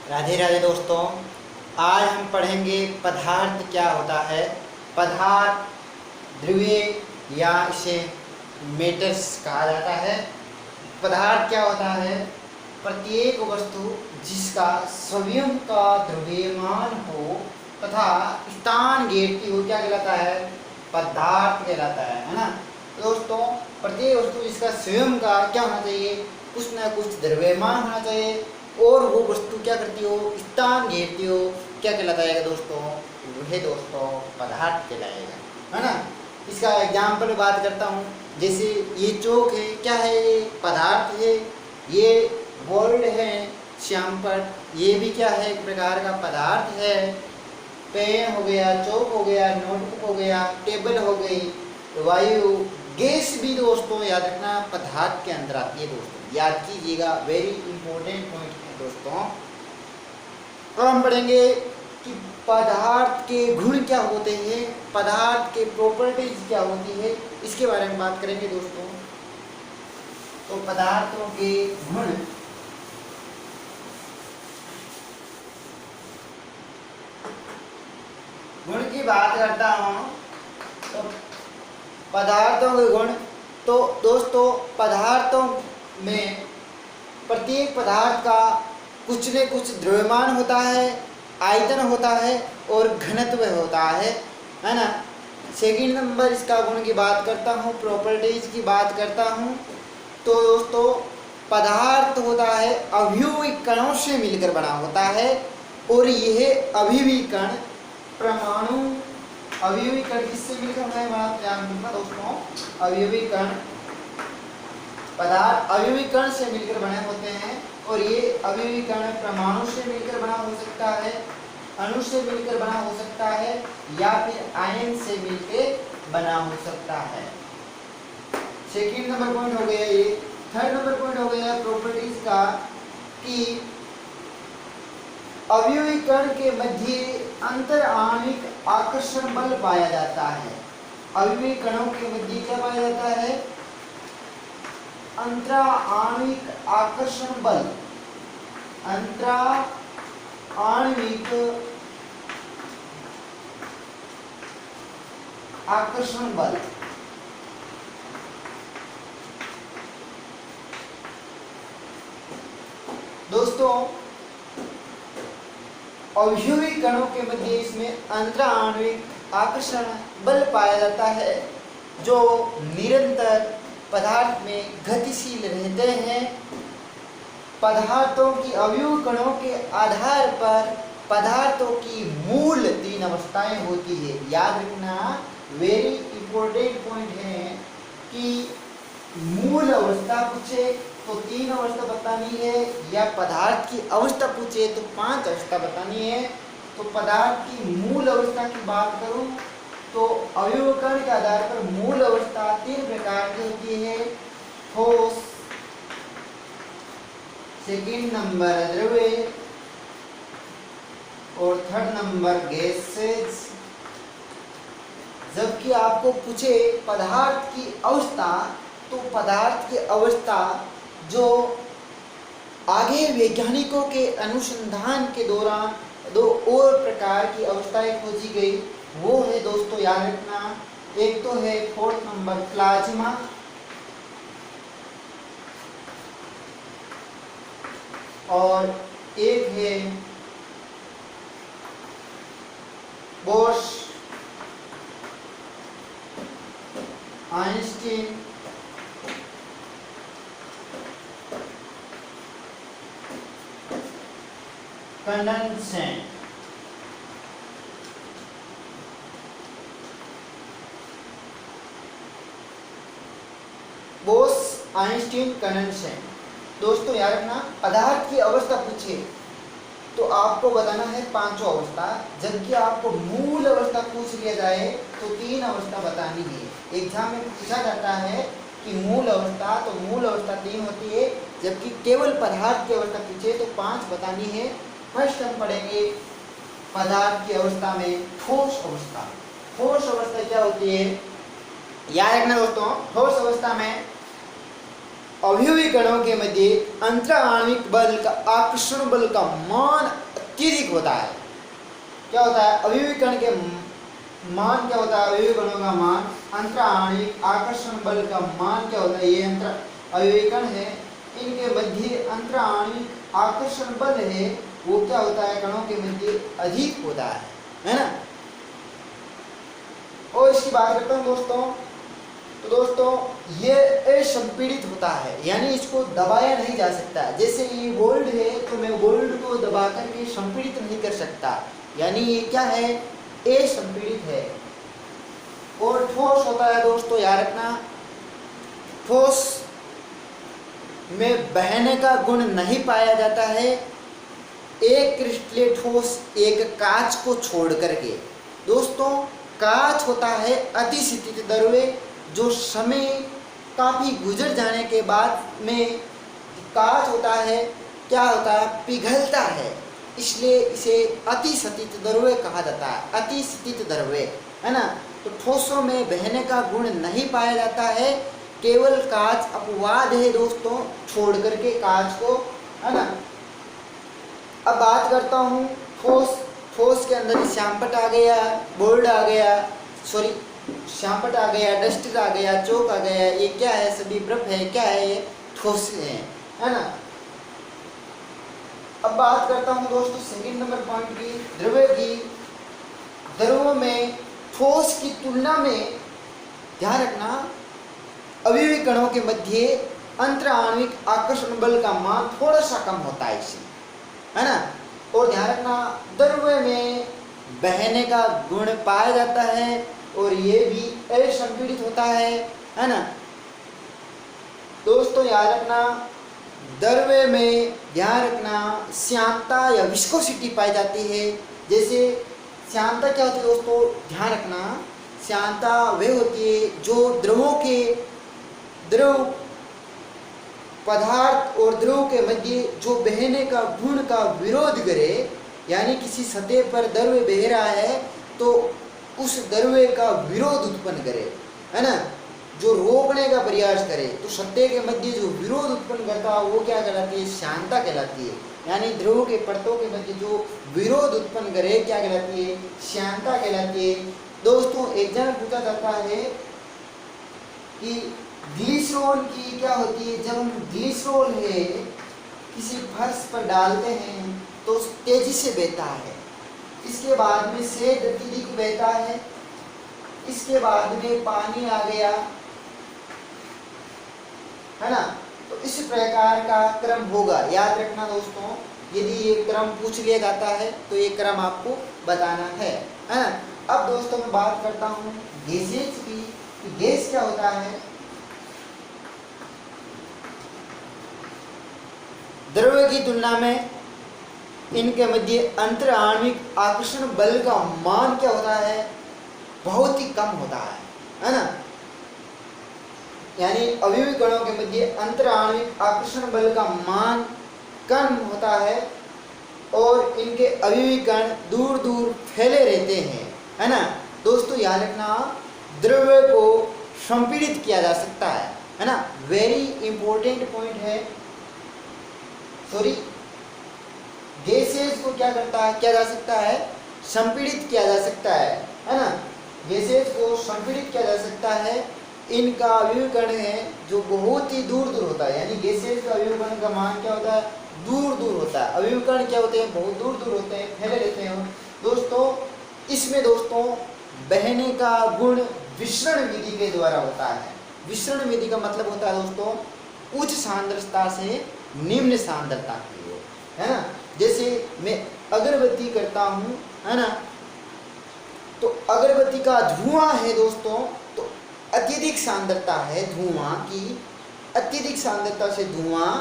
राधे राधे दोस्तों। आज हम पढ़ेंगे पदार्थ क्या होता है। पदार्थ द्रव्य या इसे मेटर्स कहा जाता है। पदार्थ क्या होता है? प्रत्येक वस्तु जिसका स्वयं का द्रव्यमान हो तथा स्थान घेरती हो क्या कहलाता है? पदार्थ कहलाता है ना। तो दोस्तों, प्रत्येक वस्तु जिसका स्वयं का क्या होना चाहिए? कुछ ना कुछ द्रव्यमान होना चाहिए और वो वस्तु क्या करती हो? स्थान घेरती हो। क्या कहलाता है दोस्तों? वह दोस्तों पदार्थ कहलाएगा, है ना। इसका एग्जाम्पल बात करता हूँ। जैसे ये चौक है, क्या है? ये पदार्थ है। ये बोर्ड है श्यामपट, ये भी क्या है? एक प्रकार का पदार्थ है। पेन हो गया, चौक हो गया, नोटबुक हो गया, टेबल हो गई, वायु, गैस भी दोस्तों याद रखना पदार्थ के अंदर आती है। दोस्तों याद कीजिएगा, वेरी इंपॉर्टेंट पॉइंट है दोस्तों। अब हम पढ़ेंगे कि पदार्थ के गुण क्या होते हैं, पदार्थ के प्रॉपर्टीज क्या होती है, इसके बारे में बात करेंगे दोस्तों। तो पदार्थों के गुण की बात करता हूँ तो पदार्थों के गुण, तो दोस्तों पदार्थों में प्रत्येक पदार्थ का कुछ न कुछ द्रव्यमान होता है, आयतन होता है और घनत्व होता है ना। सेकंड नंबर इसका गुण की बात करता हूँ, प्रॉपर्टीज की बात करता हूँ। तो दोस्तों पदार्थ होता है अवयवी कणों से मिलकर बना होता है और यह अवयवी कण परमाणु, अवयवी कण किससे मिलकर बना है? बात ध्यान रखना दोस्तों, अवयवी कण, पदार्थ अवयवी कण से मिलकर बने होते हैं और ये अवयवी कण परमाणु से मिलकर बना हो सकता है, अणु से मिलकर बना हो सकता है या फिर आयन से मिलकर बना हो सकता है। सेकंड नंबर पॉइंट हो गया ये। थर्ड नंबर पॉइंट हो गया प्रॉपर्टीज का कि अवयवी कण के मध्य अंतर आणविक आकर्षण बल पाया जाता है। अवयवी कणों के मध्य क्या पाया जाता है? अंतरा आणविक आकर्षण बल, अंतरा आणविक आकर्षण बल। दोस्तों अवयवी कणों के मध्य इसमें अंतरा आणविक आकर्षण बल पाया जाता है जो निरंतर पदार्थ में गतिशील रहते हैं। पदार्थों की अवयवी कणों के आधार पर पदार्थों की मूल 3 अवस्थाएं होती है। याद रखना, वेरी इंपॉर्टेंट पॉइंट है कि मूल अवस्था पूछे तो 3 अवस्था बतानी है या पदार्थ की अवस्था पूछे तो 5 अवस्था बतानी है। तो पदार्थ की मूल अवस्था की बात करूं तो अवयव कण के आधार पर मूल अवस्था 3 प्रकार की होती है। ठोस, सेकंड नंबर द्रव्य और थर्ड नंबर गैसेज। जबकि आपको पूछे पदार्थ की अवस्था तो पदार्थ की अवस्था जो आगे वैज्ञानिकों के अनुसंधान के दौरान 2 और प्रकार की अवस्थाएं खोजी गई, वो है दोस्तों याद रखना, एक तो है 4th नंबर प्लाज्मा और एक है बोर्श आइंस्टीन कंडेंसेंट। बोस आइंस्टीन कंडेंसेंट। दोस्तों याद रखना, पदार्थ की अवस्था पूछे तो आपको बताना है 5 अवस्था, जबकि आपको मूल अवस्था पूछ लिया जाए तो 3 अवस्था बतानी है। एग्जाम में पूछा जाता है कि मूल अवस्था, तो मूल अवस्था 3 होती है, जबकि केवल पदार्थ की अवस्था पूछे तो 5 बतानी है। फर्स्ट हम पढ़ेंगे पदार्थ की अवस्था में ठोस अवस्था। ठोस अवस्था क्या होती है? याद रखना दोस्तों, ठोस अवस्था में अवयवी कणों के मध्य अंतराणविक बल का आकर्षण बल का मान अत्यधिक होता है। क्या होता है? अवयवी कण के मान क्या होता है? अवयवी कणों का मान अंतराणविक आकर्षण बल का मान क्या होता है? ये अंतर अवयवी कण है, इनके मध्य अंतराणविक आकर्षण बल है वो क्या होता है? कणों के मध्य अधिक होता है ना। और इसकी बात करता हूँ दोस्तों, तो दोस्तों ये असंपीड़ित होता है, यानी इसको दबाया नहीं जा सकता। जैसे ये गोल्ड है तो मैं गोल्ड को दबा करके संपीड़ित नहीं कर सकता, यानी ये क्या है? असंपीड़ित है। और ठोस होता है दोस्तों, याद रखना, ठोस में बहने का गुण नहीं पाया जाता है एक क्रिस्टलीय ठोस एक कांच को छोड़ करके। दोस्तों कांच होता है अतिस्थित द्रव्य, जो समय काफ़ी गुजर जाने के बाद में कांच होता है क्या होता है? पिघलता है, इसलिए इसे अतिस्थित द्रव्य कहा जाता है, अतिस्थित द्रव्य, है ना। तो ठोसों में बहने का गुण नहीं पाया जाता है, केवल कांच अपवाद है दोस्तों, छोड़ करके कांच को, है ना। अब बात करता हूँ ठोस। ठोस के अंदर श्यामपट आ गया, बोर्ड आ गया, सॉरी श्यामपट आ गया, डस्टर आ गया, चौक आ गया, ये क्या है? सभी बर्फ है, क्या है? ये ठोस है ना। अब बात करता हूँ दोस्तों सेकंड नंबर पॉइंट की, द्रव्य की। द्रव्यों में ठोस की तुलना में ध्यान रखना अवयवी कणों के मध्य अंतराणविक आकर्षण बल का मान थोड़ा सा कम होता है इससे, है ना। और ध्यान रखना द्रव्य में बहने का गुण पाया जाता है और ये भी असंपीड़ित होता है ना। दोस्तों याद रखना द्रव्य में ध्यान रखना श्यानता या विस्कोसिटी पाई जाती है। जैसे श्यानता क्या होती है दोस्तों? ध्यान रखना श्यानता वह होती है जो द्रव पदार्थ और द्रव के मध्य जो बहने का गुण का विरोध करे, यानी किसी सतह पर द्रव्य बह रहा है तो उस द्रव्य का विरोध उत्पन्न करे, है ना, जो रोकने का प्रयास करे, तो सतह के मध्य जो विरोध उत्पन्न करता है वो क्या कहलाती है? श्यानता कहलाती है। यानी द्रव के परतों के मध्य जो विरोध उत्पन्न करे क्या कहलाती है? श्यानता कहलाती है। दोस्तों एग्जाम में पूछा जाता है कि ग्लिसरॉल की क्या होती है? जब हम ग्लिसरॉल है किसी फर्श पर डालते हैं तो तेजी से बहता है, इसके बाद में से अत्यधिक बहता है, इसके बाद में पानी आ गया, है ना। तो इस प्रकार का क्रम होगा, याद रखना दोस्तों। यदि ये क्रम पूछ लिया जाता है तो ये क्रम आपको बताना है ना। अब दोस्तों मैं बात करता हूँ गैसेज की। गैस क्या होता है? द्रव्य की तुलना में इनके मध्य अंतराण्विक आकर्षण बल का मान क्या होता है? बहुत ही कम होता है ना। यानी अवयवी कणों के मध्य अंतराण्विक आकर्षण बल का मान कम होता है और इनके अवयवी कण दूर दूर फैले रहते हैं, है ना। दोस्तों याद रखना द्रव्य को संपीड़ित किया जा सकता है ना। वेरी इंपॉर्टेंट पॉइंट है। सॉरी, गैसेज को क्या किया जा सकता है? संपीड़ित किया जा सकता है ना। गैसेज को संपीड़ित किया जा सकता है। इनका अवयवी कण है जो बहुत ही दूर दूर होता है, यानी गैसेज का अवयवी कण का मान क्या होता है? दूर दूर होता है। अवयवी कण क्या होते हैं? बहुत दूर दूर होते हैं, फैले रहते हैं दोस्तों। इसमें दोस्तों बहने का गुण विसरण विधि के द्वारा होता है। विसरण विधि का मतलब होता है दोस्तों उच्च सांद्रता से निम्न सांद्रता की ओर, है ना। जैसे मैं अगरबत्ती करता हूँ, है ना, तो अगरबत्ती का धुआं है दोस्तों, तो अत्यधिक सांद्रता है धुआं की, अत्यधिक सांद्रता से धुआं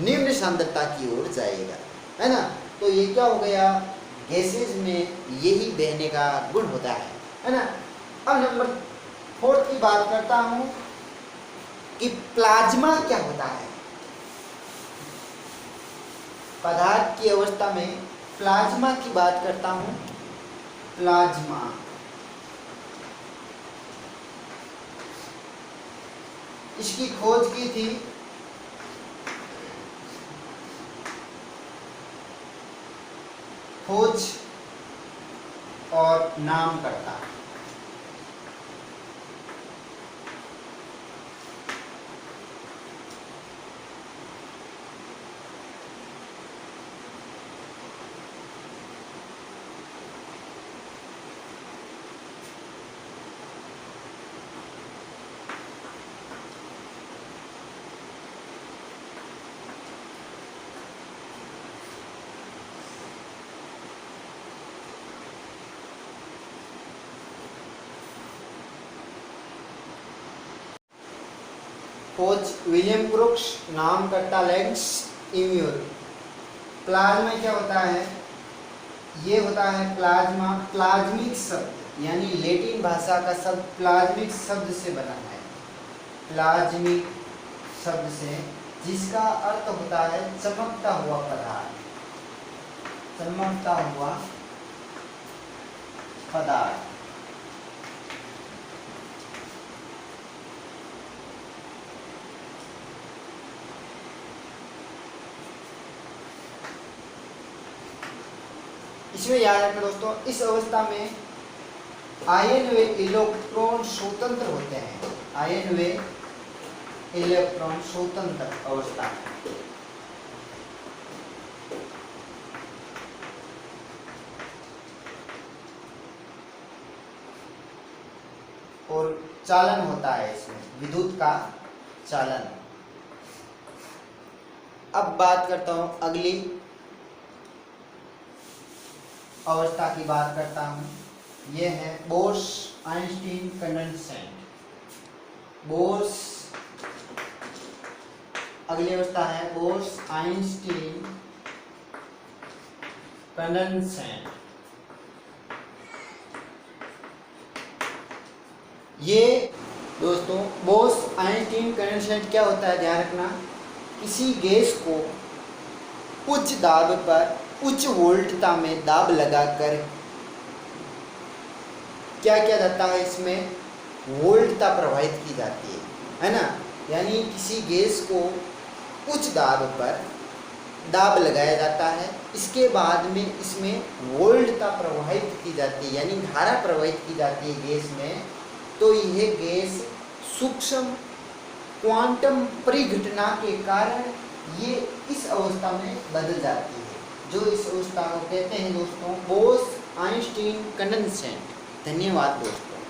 निम्न सांद्रता की ओर जाएगा, है ना। तो ये क्या हो गया? गैसेज में यही बहने का गुण होता है ना। अब नंबर 4 की बात करता हूँ कि प्लाज्मा क्या होता है। पदार्थ की अवस्था में प्लाज्मा की बात करता हूँ। प्लाज्मा इसकी खोज की थी खोज और नामकर्ता। खोज विलियम क्रुक्स, नामकर्ता लेंस इम्यूर। प्लाज्मा क्या होता है? ये होता है प्लाज्मा, प्लाज्मिक शब्द यानी लैटिन भाषा का शब्द प्लाज्मिक शब्द से बना है, प्लाज्मिक शब्द से, जिसका अर्थ होता है चमकता हुआ पदार्थ, चमकता हुआ पदार्थ। इसमें याद रखना दोस्तों, इस अवस्था में आयन व इलेक्ट्रॉन स्वतंत्र होते हैं, आयन व इलेक्ट्रॉन स्वतंत्र अवस्था और चालन होता है इसमें, विद्युत का चालन। अब बात करता हूं अगली अवस्था की बात करता हूं, यह है बोर्स आइंस्टीन कंडेंसेट। बोर्स, अगली अवस्था है बोर्स आइंस्टीन कंडेंसेट। ये दोस्तों बोर्स आइंस्टीन कंडेंसेट क्या होता है, ध्यान रखना, किसी गैस को उच्च दाब पर उच्च वोल्टता में दाब लगाकर क्या किया जाता है, इसमें वोल्टता प्रवाहित की जाती है ना। यानी किसी गैस को उच्च दाब पर दाब लगाया जाता है, इसके बाद में इसमें वोल्टता प्रवाहित की जाती है, यानी धारा प्रवाहित की जाती है गैस में। तो यह गैस सूक्ष्म क्वांटम परिघटना के कारण ये इस अवस्था में बदल जाती है, जो इस अवस्था को कहते हैं दोस्तों बोर्स आइंस्टीन कंडेंसेट। धन्यवाद दोस्तों।